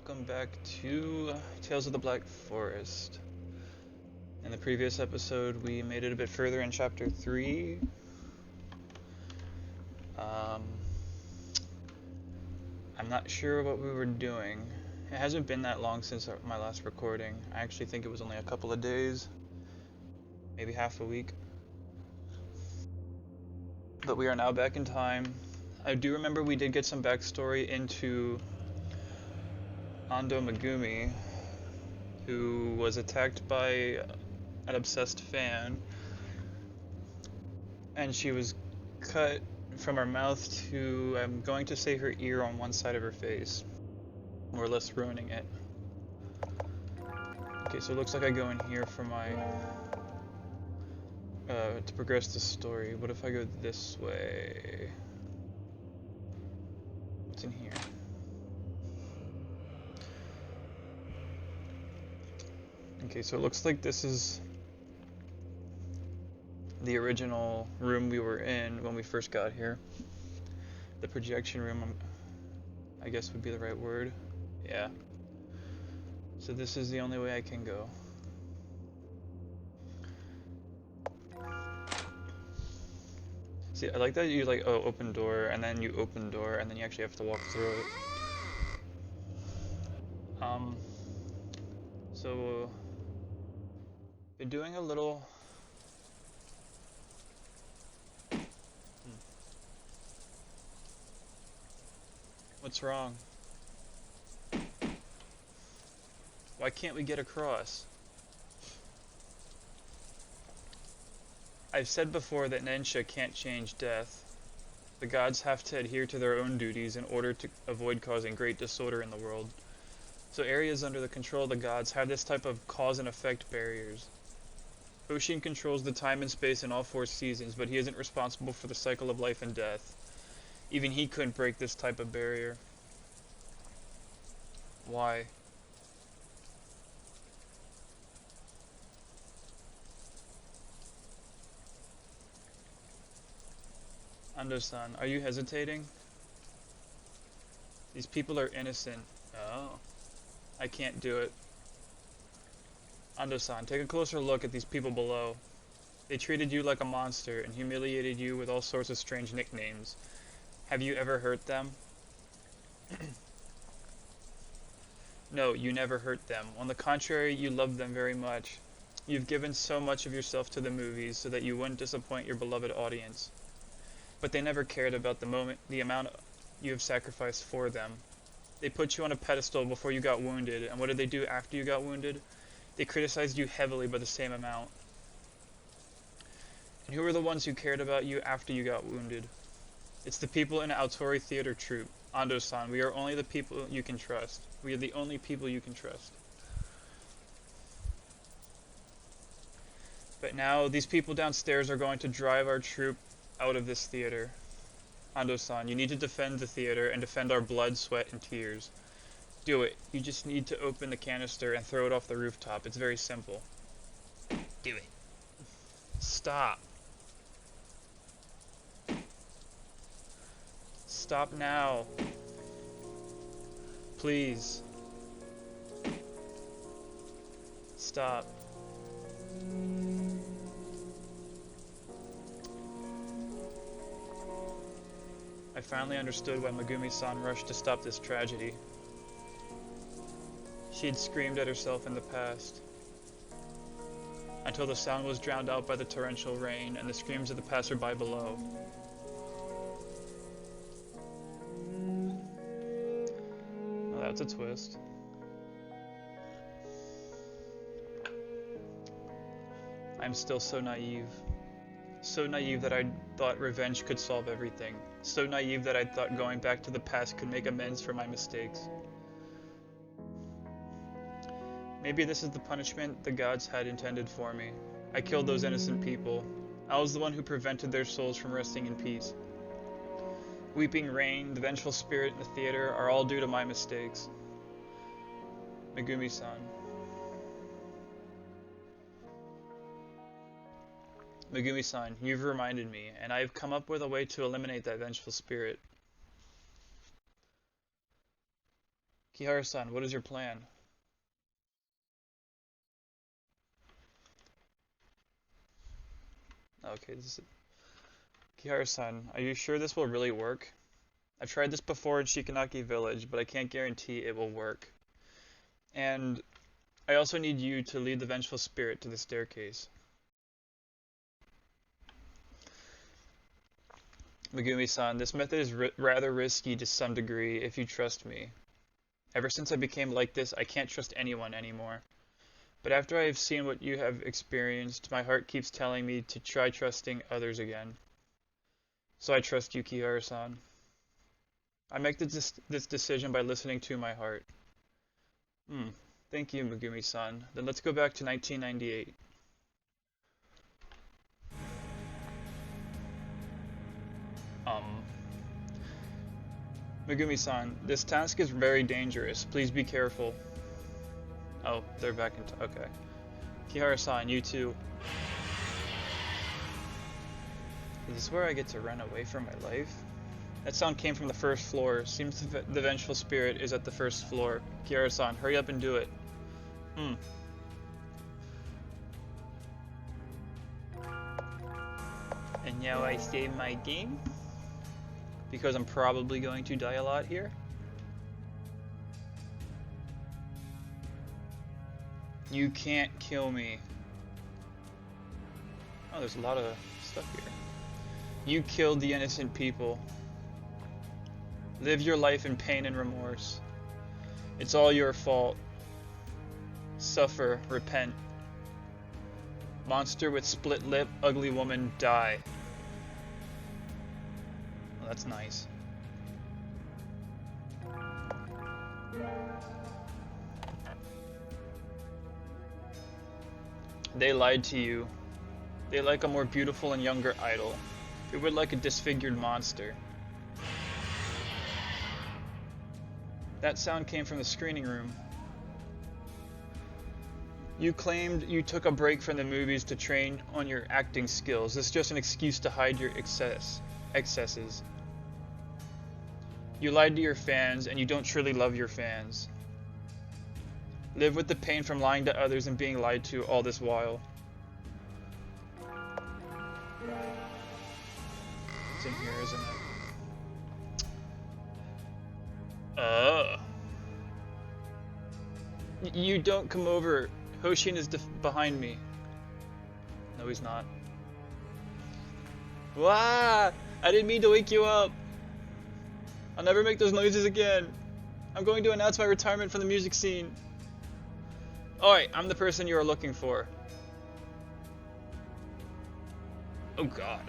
welcome back to Tales of the Black Forest. In the previous episode, we made it a bit further in Chapter 3. Um, I'm not sure what we were doing. It hasn't been that long since my last recording. I actually think it was only a couple of days, maybe half a week. But we are now back in time. I do remember we did get some backstory into Ando Megumi, who was attacked by an obsessed fan, and she was cut from her mouth to, I'm going to say, her ear on one side of her face, more or less ruining it. Okay, so it looks like I go in here for my to progress the story. What if I go this way? What's in here? Okay, so it looks like this is the original room we were in when we first got here. The projection room, I guess would be the right word. Yeah. So this is the only way I can go. See, I like that you open door, and then you open door, and then you actually have to walk through it. Um, so, been doing a little... What's wrong? Why can't we get across? I've said before that Nensha can't change death. The gods have to adhere to their own duties in order to avoid causing great disorder in the world. So areas under the control of the gods have this type of cause and effect barriers. Oshin controls the time and space in all four seasons, but he isn't responsible for the cycle of life and death. Even he couldn't break this type of barrier. Why? Ando-san, are you hesitating? These people are innocent. Oh. I can't do it. Ando-san, take a closer look at these people below. They treated you like a monster and humiliated you with all sorts of strange nicknames. Have you ever hurt them? No, you never hurt them. On the contrary, you love them very much. You've given so much of yourself to the movies so that you wouldn't disappoint your beloved audience. But they never cared about the amount you have sacrificed for them. They put you on a pedestal before you got wounded, and what did they do after you got wounded? They criticized you heavily by the same amount. And who were the ones who cared about you after you got wounded? It's the people in Aotori Theater Troupe. Ando-san, we are only the people you can trust. We are the only people you can trust. But now, these people downstairs are going to drive our troupe out of this theater. Ando-san, you need to defend the theater and defend our blood, sweat, and tears. Do it. You just need to open the canister and throw it off the rooftop. It's very simple. Do it. Stop. Stop now. Please. Stop. I finally understood why Megumi-san rushed to stop this tragedy. She had screamed at herself in the past, until the sound was drowned out by the torrential rain and the screams of the passerby below. Oh, that's a twist. I'm still so naive. So naive that I thought revenge could solve everything. So naive that I thought going back to the past could make amends for my mistakes. Maybe this is the punishment the gods had intended for me. I killed those innocent people. I was the one who prevented their souls from resting in peace. Weeping Rain, the vengeful spirit in the theater are all due to my mistakes. Megumi-san. Megumi-san, you've reminded me, and I have come up with a way to eliminate that vengeful spirit. Kihara-san, what is your plan? Okay, this is... Kihara-san, are you sure this will really work? I've tried this before in Shikanaki Village, but I can't guarantee it will work. And I also need you to lead the vengeful spirit to the staircase. Megumi-san, this method is rather risky to some degree, if you trust me. Ever since I became like this, I can't trust anyone anymore. But after I have seen what you have experienced, my heart keeps telling me to try trusting others again. So I trust you, Kihara-san. I make this decision by listening to my heart. Thank you, Megumi-san. Then let's go back to 1998. Megumi-san, this task is very dangerous. Please be careful. Oh, they're back in... okay. Kihara-san, you too. Is this where I get to run away from my life? That sound came from the first floor. Seems the vengeful spirit is at the first floor. Kihara-san, hurry up and do it. And now I save my game? Because I'm probably going to die a lot here. You can't kill me. Oh, there's a lot of stuff here. You killed the innocent people. Live your life in pain and remorse. It's all your fault. Suffer, repent. Monster with split lip, ugly woman, die. Well, that's nice. They lied to you. They like a more beautiful and younger idol. They would like a disfigured monster. That sound came from the screening room. You claimed you took a break from the movies to train on your acting skills. This is just an excuse to hide your excesses. You lied to your fans, and you don't truly love your fans. Live with the pain from lying to others and being lied to all this while. It's in here, isn't it? You don't come over. Hoshin is behind me. No, he's not. Wah! I didn't mean to wake you up. I'll never make those noises again. I'm going to announce my retirement from the music scene. Alright, I'm the person you are looking for. Oh god.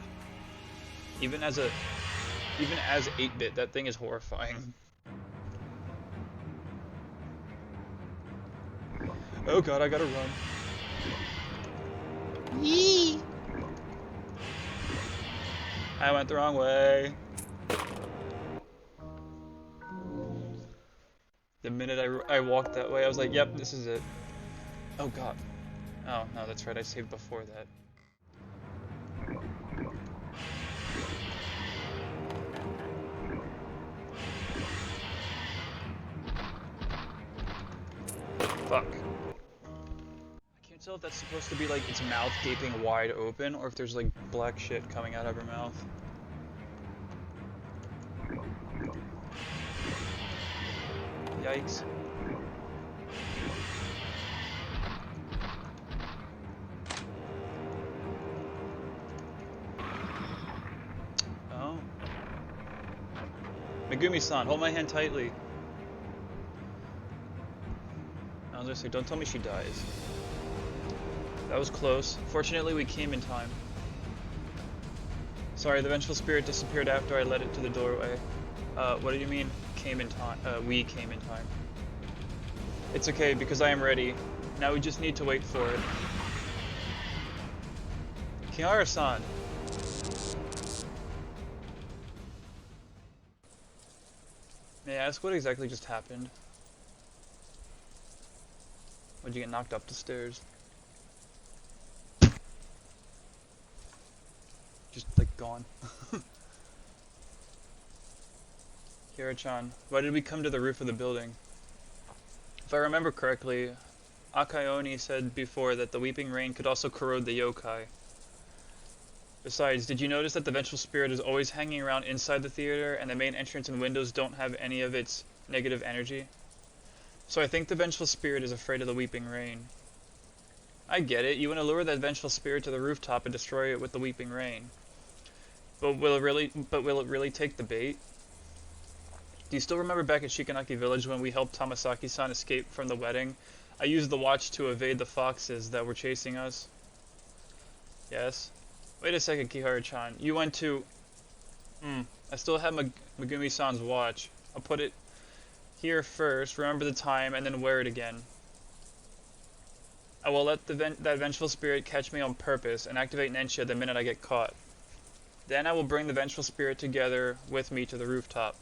Even as 8-bit, that thing is horrifying. Oh god, I gotta run. Yee! I went the wrong way. The minute I walked that way, I was like, yep, this is it. Oh god. Oh, no, that's right, I saved before that. Fuck. I can't tell if that's supposed to be like its mouth gaping wide open or if there's like black shit coming out of her mouth. Yikes. Oh. Megumi-san, hold my hand tightly. I was gonna say, don't tell me she dies. That was close. Fortunately, we came in time. Sorry, the vengeful spirit disappeared after I led it to the doorway. What do you mean, came in time? We came in time. It's okay, because I am ready. Now we just need to wait for it. Kihara-san! May I ask what exactly just happened? Would you get knocked up the stairs? Just, like, gone. Kira-chan, why did we come to the roof of the building? If I remember correctly, Akaioni said before that the weeping rain could also corrode the yokai. Besides, did you notice that the vengeful spirit is always hanging around inside the theater and the main entrance and windows don't have any of its negative energy? So I think the vengeful spirit is afraid of the weeping rain. I get it, you want to lure that vengeful spirit to the rooftop and destroy it with the weeping rain. But will it really take the bait? Do you still remember back at Shikanaki Village when we helped Tamasaki-san escape from the wedding? I used the watch to evade the foxes that were chasing us. Yes. Wait a second, Kiharu-chan. You went to... I still have Megumi-san's watch. I'll put it here first, remember the time, and then wear it again. I will let that vengeful spirit catch me on purpose and activate Nensha the minute I get caught. Then I will bring the vengeful spirit together with me to the rooftop.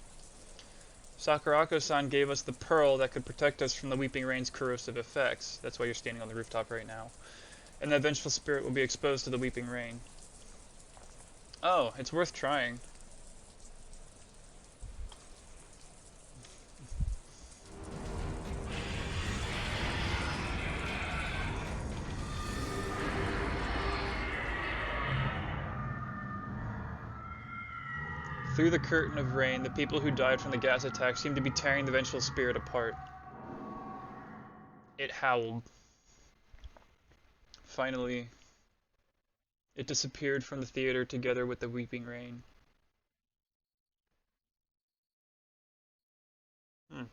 Sakurako-san gave us the pearl that could protect us from the weeping rain's corrosive effects. That's why you're standing on the rooftop right now. And that vengeful spirit will be exposed to the weeping rain. Oh, it's worth trying. Through the curtain of rain, the people who died from the gas attack seemed to be tearing the vengeful spirit apart. It howled. Finally, it disappeared from the theater together with the weeping rain. Hmm.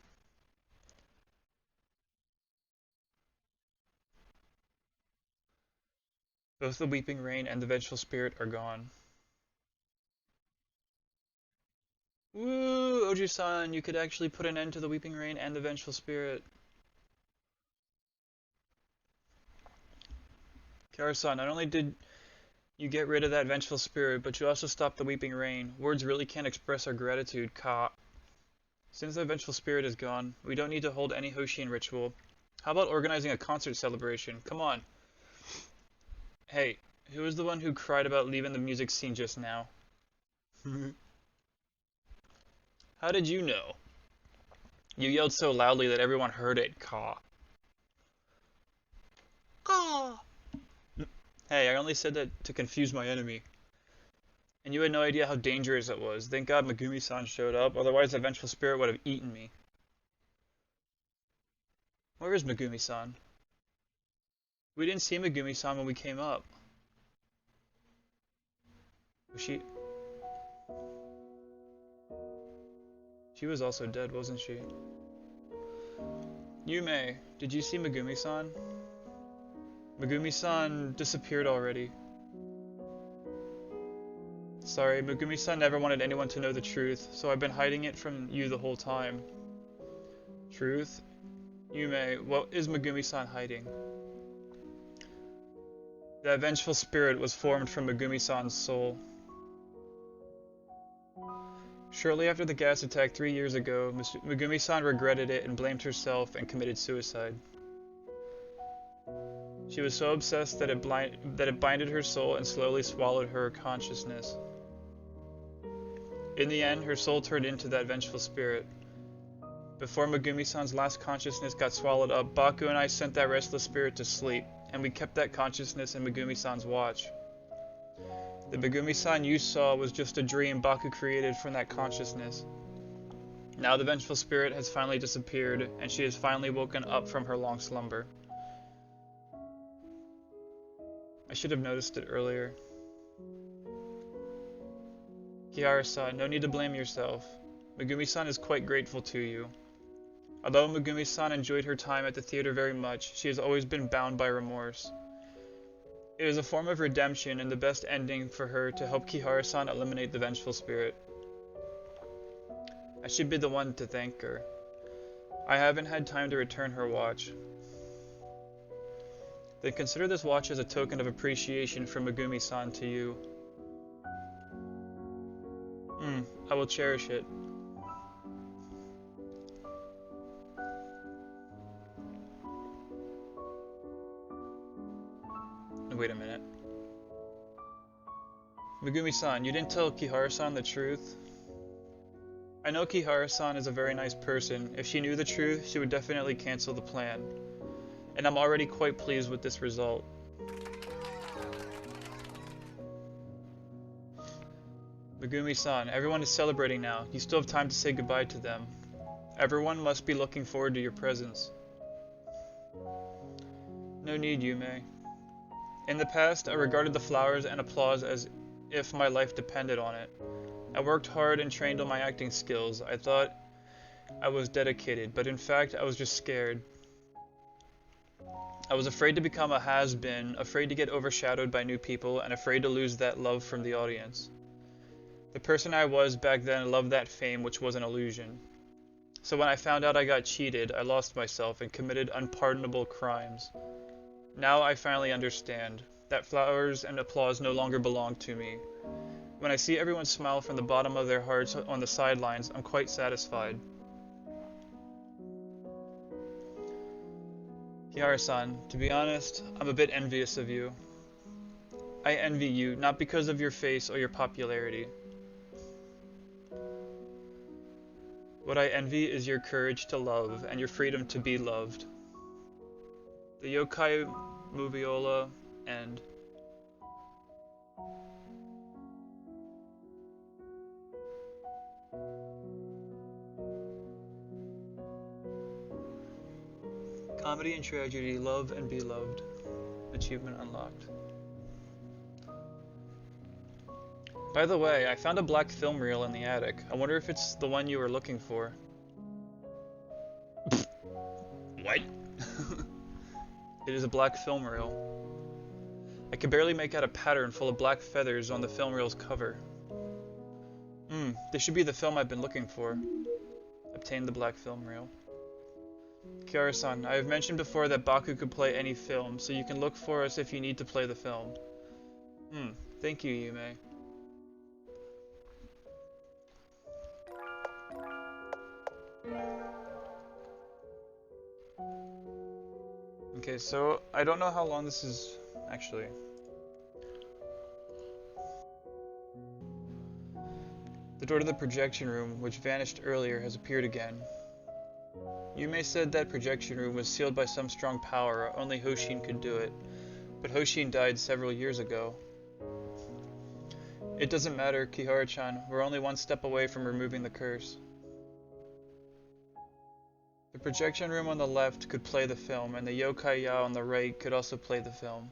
Both the weeping rain and the vengeful spirit are gone. Woo! Oji-san, you could actually put an end to the weeping rain and the vengeful spirit. Kara-san, not only did you get rid of that vengeful spirit, but you also stopped the weeping rain. Words really can't express our gratitude, Ka. Since the vengeful spirit is gone, we don't need to hold any Hoshin ritual. How about organizing a concert celebration? Come on. Hey, who was the one who cried about leaving the music scene just now? How did you know? You yelled so loudly that everyone heard it, Ka. Ka! Hey, I only said that to confuse my enemy. And you had no idea how dangerous it was. Thank God Megumi-san showed up, otherwise the vengeful spirit would have eaten me. Where is Megumi-san? We didn't see Megumi-san when we came up. Was she... She was also dead, wasn't she? Yume, did you see Megumi-san? Megumi-san disappeared already. Sorry, Megumi-san never wanted anyone to know the truth, so I've been hiding it from you the whole time. Truth? Yume, what is Megumi-san hiding? That vengeful spirit was formed from Megumi-san's soul. Shortly after the gas attack 3 years ago, Megumi-san regretted it and blamed herself and committed suicide. She was so obsessed that it binded her soul and slowly swallowed her consciousness. In the end, her soul turned into that vengeful spirit. Before Megumi-san's last consciousness got swallowed up, Baku and I sent that restless spirit to sleep, and we kept that consciousness in Megumi-san's watch. The Megumi-san you saw was just a dream Baku created from that consciousness. Now the vengeful spirit has finally disappeared, and she has finally woken up from her long slumber. I should have noticed it earlier. Kiara-san, no need to blame yourself. Megumi-san is quite grateful to you. Although Megumi-san enjoyed her time at the theater very much, she has always been bound by remorse. It is a form of redemption and the best ending for her to help Kiharu-san eliminate the vengeful spirit. I should be the one to thank her. I haven't had time to return her watch. Then consider this watch as a token of appreciation from Megumi-san to you. I will cherish it. Wait a minute. Megumi-san, you didn't tell Kiharu-san the truth? I know Kihara-san is a very nice person. If she knew the truth, she would definitely cancel the plan. And I'm already quite pleased with this result. Megumi-san, everyone is celebrating now. You still have time to say goodbye to them. Everyone must be looking forward to your presence. No need, Yume. In the past, I regarded the flowers and applause as if my life depended on it. I worked hard and trained on my acting skills. I thought I was dedicated, but in fact, I was just scared. I was afraid to become a has-been, afraid to get overshadowed by new people, and afraid to lose that love from the audience. The person I was back then loved that fame, which was an illusion. So when I found out I got cheated, I lost myself and committed unpardonable crimes. Now I finally understand that flowers and applause no longer belong to me. When I see everyone smile from the bottom of their hearts on the sidelines, I'm quite satisfied. Kiara-san, to be honest, I'm a bit envious of you. I envy you, not because of your face or your popularity. What I envy is your courage to love and your freedom to be loved. The Yokai Moviola end. Comedy and tragedy, love and be loved. Achievement unlocked. By the way, I found a black film reel in the attic. I wonder if it's the one you were looking for. What? It is a black film reel. I can barely make out a pattern full of black feathers on the film reel's cover. This should be the film I've been looking for. Obtain the black film reel. Kiara-san, I have mentioned before that Baku could play any film, so you can look for us if you need to play the film. Thank you, Yume. Okay, so I don't know how long this is actually. The door to the projection room, which vanished earlier, has appeared again. Yume said that projection room was sealed by some strong power, only Hoshin could do it, but Hoshin died several years ago. It doesn't matter, Kihara-chan, we're only one step away from removing the curse. The projection room on the left could play the film, and the Yokai-ya on the right could also play the film.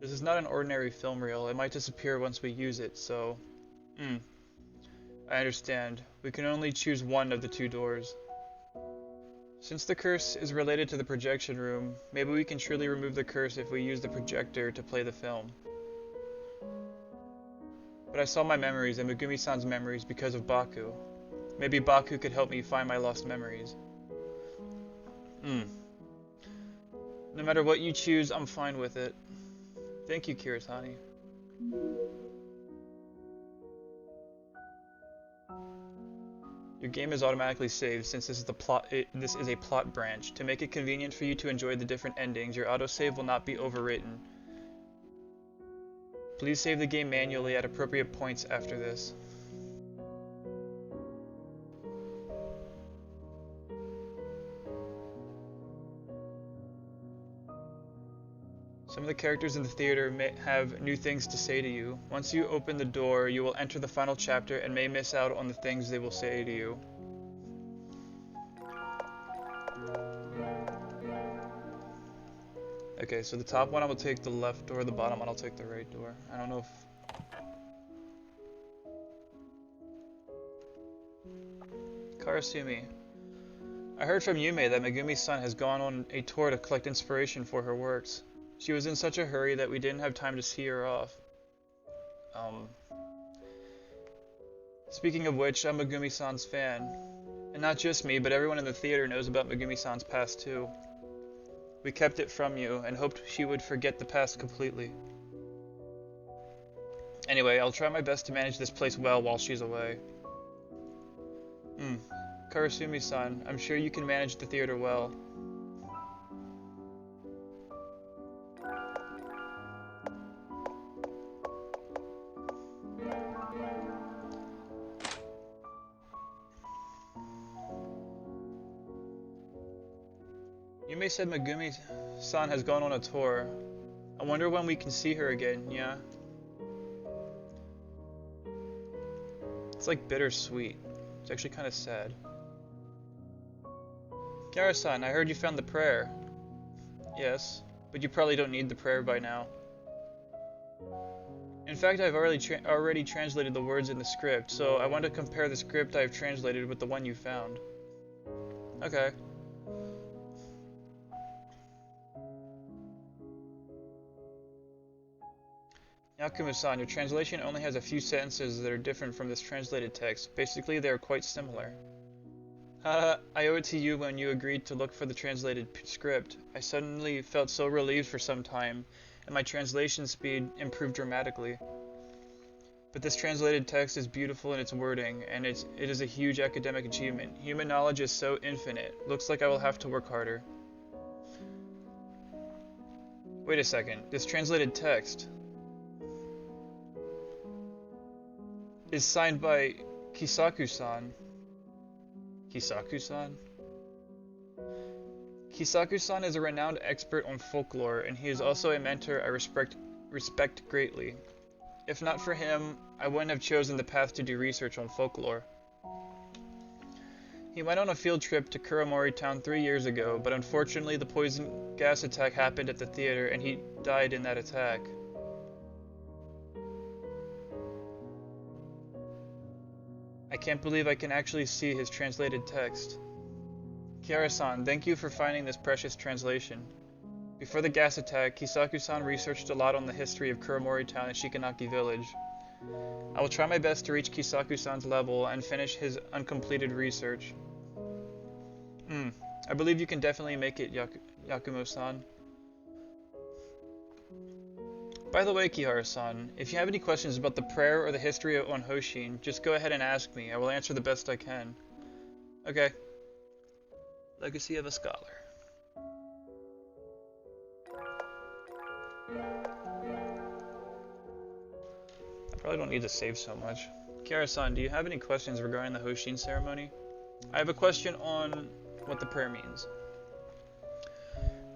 This is not an ordinary film reel, it might disappear once we use it, so... I understand. We can only choose one of the two doors. Since the curse is related to the projection room, maybe we can truly remove the curse if we use the projector to play the film. But I saw my memories and Megumi-san's memories because of Baku. Maybe Baku could help me find my lost memories. No matter what you choose, I'm fine with it. Thank you, Kiritani. Your game is automatically saved since this is a plot branch. To make it convenient for you to enjoy the different endings, your autosave will not be overwritten. Please save the game manually at appropriate points after this. Some of the characters in the theater may have new things to say to you. Once you open the door, you will enter the final chapter and may miss out on the things they will say to you. Okay, so the top one I will take the left door, the bottom one I'll take the right door. I don't know if... Karasumi. I heard from Yume that Megumi-san has gone on a tour to collect inspiration for her works. She was in such a hurry that we didn't have time to see her off. Speaking of which, I'm Megumi-san's fan. And not just me, but everyone in the theater knows about Megumi-san's past too. We kept it from you, and hoped she would forget the past completely. Anyway, I'll try my best to manage this place well while she's away. Karasumi-san, I'm sure you can manage the theater well. Anime said Megumi-san has gone on a tour. I wonder when we can see her again, yeah? It's like bittersweet. It's actually kind of sad. Kiara-san, I heard you found the prayer. Yes, but you probably don't need the prayer by now. In fact, I've already translated the words in the script, so I want to compare the script I've translated with the one you found. Okay. Yakumo-san, your translation only has a few sentences that are different from this translated text. Basically, they are quite similar. Haha, I owe it to you when you agreed to look for the translated script. I suddenly felt so relieved for some time, and my translation speed improved dramatically. But this translated text is beautiful in its wording, and it is a huge academic achievement. Human knowledge is so infinite. Looks like I will have to work harder. Wait a second. This translated text is signed by Kisaku-san. Kisaku-san? Kisaku-san is a renowned expert on folklore, and he is also a mentor I respect greatly. If not for him, I wouldn't have chosen the path to do research on folklore. He went on a field trip to Kuramori Town 3 years ago, but unfortunately the poison gas attack happened at the theater and he died in that attack. I can't believe I can actually see his translated text. Kiara-san, thank you for finding this precious translation. Before the gas attack, Kisaku-san researched a lot on the history of Kuramori Town and Shikanaki Village. I will try my best to reach Kisaku-san's level and finish his uncompleted research. I believe you can definitely make it, Yakumo-san. By the way, Kihara-san, if you have any questions about the prayer or the history on Hoshin, just go ahead and ask me. I will answer the best I can. Okay. Legacy of a Scholar. I probably don't need to save so much. Kiara-san, do you have any questions regarding the Hoshin ceremony? I have a question on what the prayer means.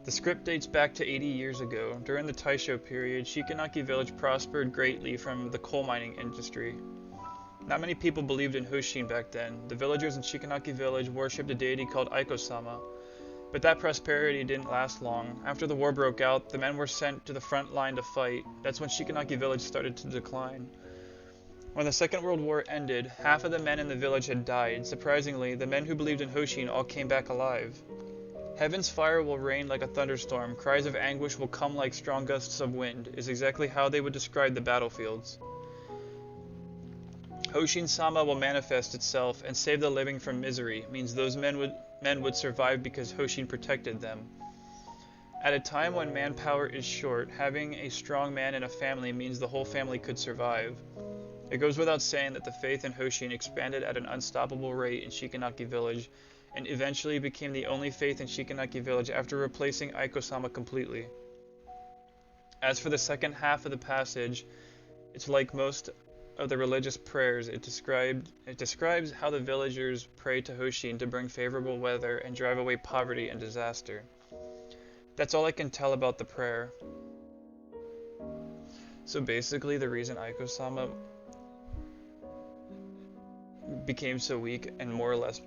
The script dates back to 80 years ago. During the Taisho period, Shikanaki village prospered greatly from the coal mining industry. Not many people believed in Hoshin back then. The villagers in Shikanaki village worshipped a deity called Aiko-sama. But that prosperity didn't last long. After the war broke out, the men were sent to the front line to fight. That's when Shikanaki village started to decline. When the Second World War ended, half of the men in the village had died. Surprisingly, the men who believed in Hoshin all came back alive. Heaven's fire will rain like a thunderstorm, cries of anguish will come like strong gusts of wind, is exactly how they would describe the battlefields. Hoshin-sama will manifest itself and save the living from misery, means those men would survive because Hoshin protected them. At a time when manpower is short, having a strong man in a family means the whole family could survive. It goes without saying that the faith in Hoshin expanded at an unstoppable rate in Shikanaki village, and eventually became the only faith in Shikanaki village after replacing Aiko-sama completely. As for the second half of the passage, it's like most of the religious prayers. It describes how the villagers pray to Hoshin to bring favorable weather and drive away poverty and disaster. That's all I can tell about the prayer. So basically the reason Aiko-sama became so weak and more or less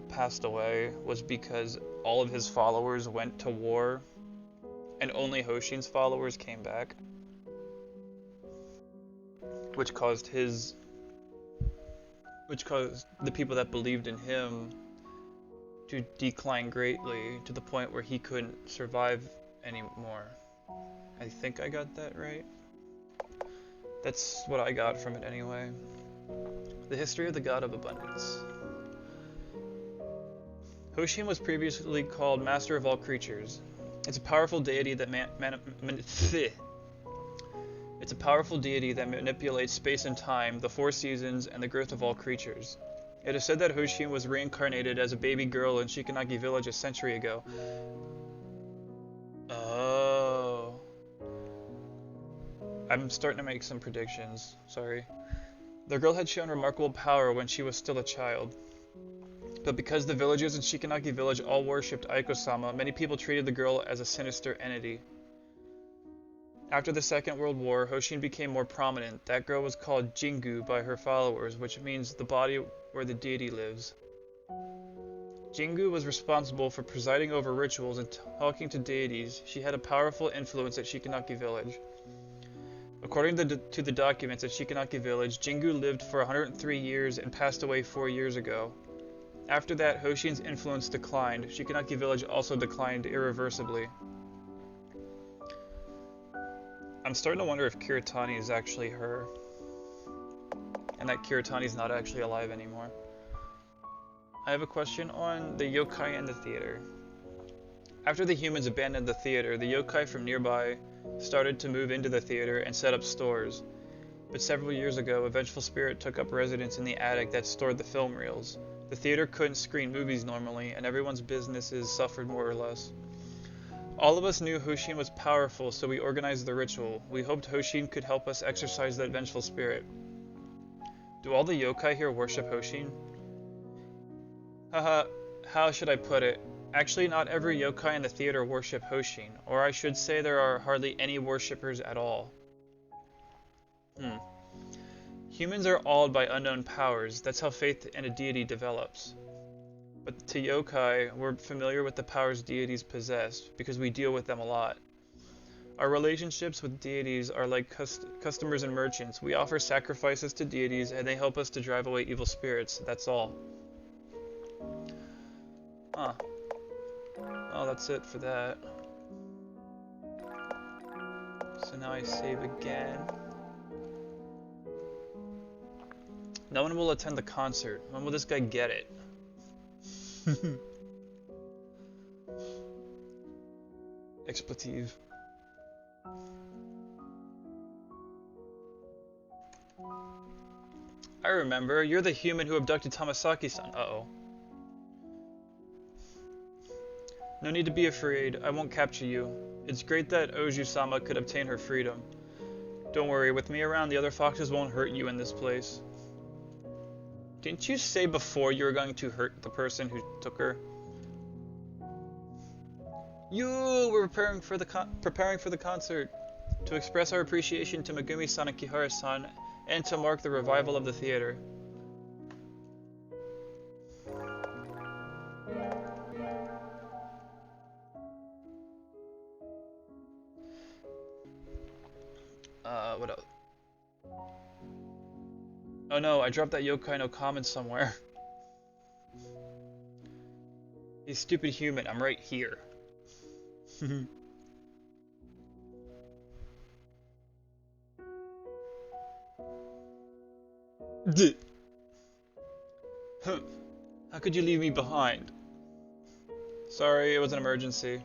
passed away was because all of his followers went to war and only Hoshin's followers came back, which caused the people that believed in him to decline greatly to the point where he couldn't survive anymore. I think I got that right. That's what I got from it anyway. The history of the God of Abundance. Hoshin was previously called Master of all creatures. It's a powerful deity that manipulates space and time, the four seasons, and the growth of all creatures. It is said that Hoshin was reincarnated as a baby girl in Shikanaki village a century ago. Oh. I'm starting to make some predictions. Sorry. The girl had shown remarkable power when she was still a child. But because the villagers in Shikanaki village all worshipped Aiko-sama, many people treated the girl as a sinister entity. After the Second World War, Hoshin became more prominent. That girl was called Jingu by her followers, which means the body where the deity lives. Jingu was responsible for presiding over rituals and talking to deities. She had a powerful influence at Shikanaki village. According to the documents at Shikanaki village, Jingu lived for 103 years and passed away 4 years ago. After that, Hoshin's influence declined. Shikanaki village also declined irreversibly. I'm starting to wonder if Kiritani is actually her, and that Kiritani's not actually alive anymore. I have a question on the yokai in the theater. After the humans abandoned the theater, the yokai from nearby started to move into the theater and set up stores. But several years ago, a vengeful spirit took up residence in the attic that stored the film reels. The theater couldn't screen movies normally, and everyone's businesses suffered more or less. All of us knew Hoshin was powerful, so we organized the ritual. We hoped Hoshin could help us exorcise that vengeful spirit. Do all the yokai here worship Hoshin? Haha, how should I put it? Actually, not every yokai in the theater worship Hoshin, or I should say there are hardly any worshippers at all. Humans are awed by unknown powers. That's how faith in a deity develops. But to yokai, we're familiar with the powers deities possess, because we deal with them a lot. Our relationships with deities are like customers and merchants. We offer sacrifices to deities, and they help us to drive away evil spirits. That's all. Huh. Oh, that's it for that. So now I save again. No one will attend the concert. When will this guy get it? Expletive. I remember. You're the human who abducted Tamasaki-san. Uh-oh. No need to be afraid. I won't capture you. It's great that Oju-sama could obtain her freedom. Don't worry, with me around, the other foxes won't hurt you in this place. Didn't you say before you were going to hurt the person who took her? We're preparing for the concert. To express our appreciation to Megumi-san and Kihara-san, and to mark the revival of the theater. What else? Oh no, I dropped that yokai no comment somewhere. You stupid human, I'm right here. How could you leave me behind? Sorry, it was an emergency.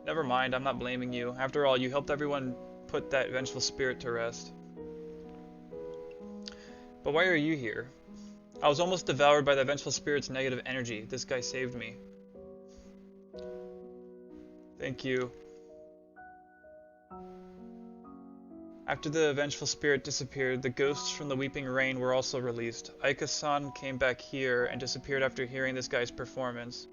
Never mind, I'm not blaming you. After all, you helped everyone put that vengeful spirit to rest. But why are you here? I was almost devoured by the vengeful spirit's negative energy. This guy saved me. Thank you. After the vengeful spirit disappeared, the ghosts from the Weeping Rain were also released. Aika-san came back here and disappeared after hearing this guy's performance.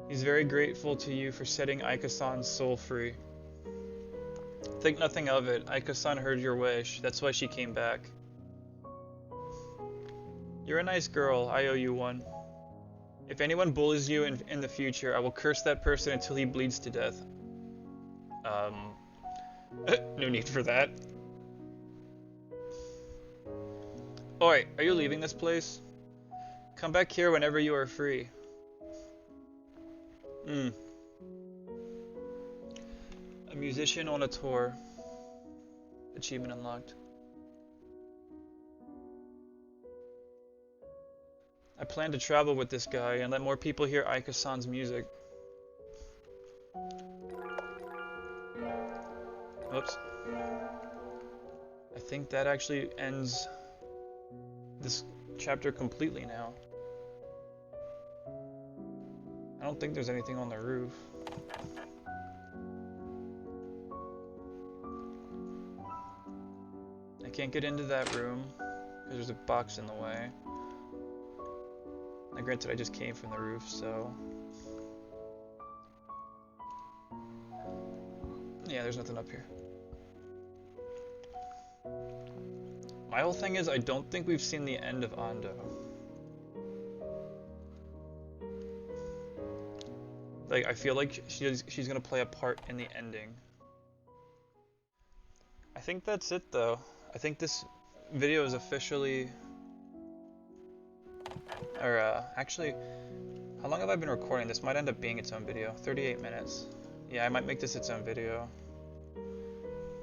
He's very grateful to you for setting Aika-san's soul free. Think nothing of it. Aika-san heard your wish. That's why she came back. You're a nice girl. I owe you one. If anyone bullies you in the future, I will curse that person until he bleeds to death. No need for that. Oi, are you leaving this place? Come back here whenever you are free. A musician on a tour. Achievement unlocked. I plan to travel with this guy and let more people hear Aika-san's music. Oops. I think that actually ends this chapter completely now. I don't think there's anything on the roof. I can't get into that room. because there's a box in the way. Now, granted, I just came from the roof, so... Yeah, there's nothing up here. My whole thing is, I don't think we've seen the end of Ando. Like, I feel like she's gonna play a part in the ending. I think that's it, though. I think this video is officially... Or, actually, how long have I been recording? This might end up being its own video. 38 minutes. Yeah, I might make this its own video.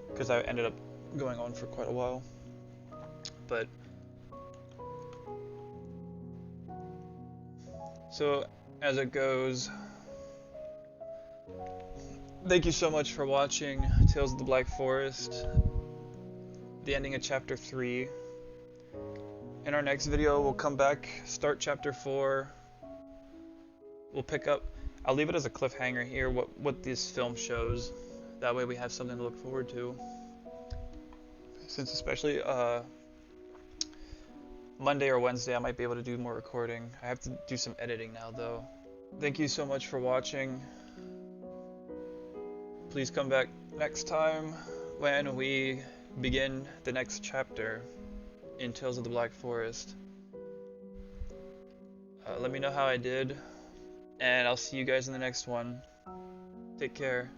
Because I ended up going on for quite a while. But... So, as it goes... Thank you so much for watching Tales of the Black Forest. The ending of Chapter 3. In our next video, we'll come back, start Chapter 4. We'll pick up... I'll leave it as a cliffhanger here, what this film shows. That way we have something to look forward to. Since especially Monday or Wednesday I might be able to do more recording. I have to do some editing now though. Thank you so much for watching. Please come back next time when we begin the next chapter in Tales of the Black Forest. Let me know how I did, and I'll see you guys in the next one. Take care.